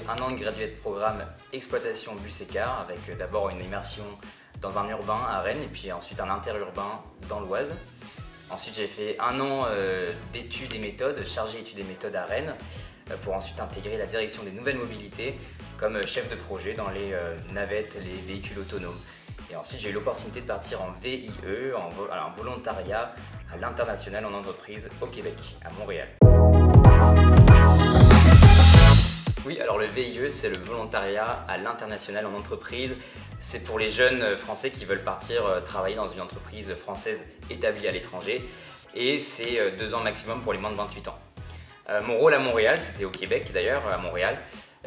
un an de graduate programme exploitation bus et car avec d'abord une immersion dans un urbain à Rennes et puis ensuite un interurbain dans l'Oise. Ensuite j'ai fait un an d'études et méthodes, chargé études et méthodes à Rennes pour ensuite intégrer la direction des nouvelles mobilités comme chef de projet dans les navettes, les véhicules autonomes. Et ensuite j'ai eu l'opportunité de partir en VIE, en volontariat à l'international en entreprise au Québec, à Montréal. Oui, alors le VIE, c'est le volontariat à l'international en entreprise. C'est pour les jeunes français qui veulent partir travailler dans une entreprise française établie à l'étranger. Et c'est 2 ans maximum pour les moins de 28 ans. Mon rôle à Montréal, c'était au Québec d'ailleurs, à Montréal,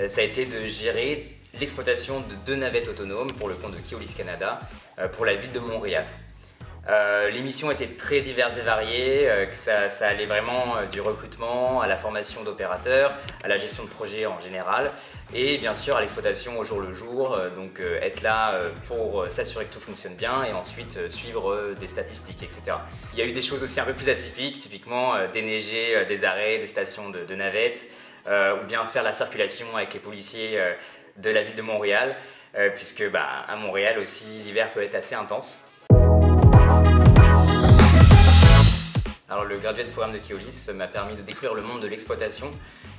ça a été de gérer l'exploitation de 2 navettes autonomes pour le compte de Keolis Canada pour la ville de Montréal. Les missions étaient très diverses et variées, ça allait vraiment du recrutement à la formation d'opérateurs, à la gestion de projets en général et bien sûr à l'exploitation au jour le jour, donc être là pour s'assurer que tout fonctionne bien et ensuite suivre des statistiques, etc. Il y a eu des choses aussi un peu plus atypiques, typiquement déneiger des arrêts, des stations de navettes ou bien faire la circulation avec les policiers de la ville de Montréal puisque à Montréal aussi l'hiver peut être assez intense. Alors le graduate programme de Keolis m'a permis de découvrir le monde de l'exploitation.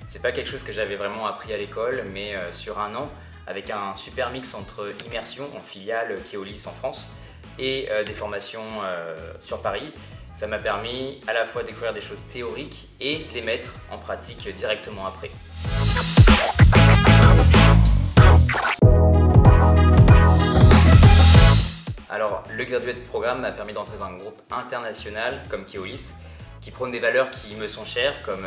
C'est pas quelque chose que j'avais vraiment appris à l'école, mais sur un an, avec un super mix entre immersion en filiale Keolis en France et des formations sur Paris, ça m'a permis à la fois de découvrir des choses théoriques et de les mettre en pratique directement après. Alors, le graduate programme m'a permis d'entrer dans un groupe international comme Keolis, qui prône des valeurs qui me sont chères, comme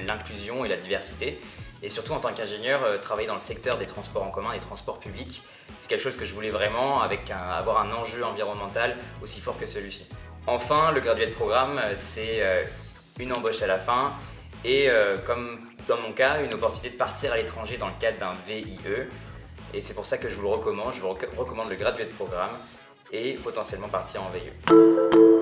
l'inclusion et la diversité. Et surtout, en tant qu'ingénieur, travailler dans le secteur des transports en commun, des transports publics, c'est quelque chose que je voulais vraiment, avoir un enjeu environnemental aussi fort que celui-ci. Enfin, le graduate programme, c'est une embauche à la fin et, comme dans mon cas, une opportunité de partir à l'étranger dans le cadre d'un VIE. Et c'est pour ça que je vous le recommande, le graduate programme et potentiellement partir en VIE.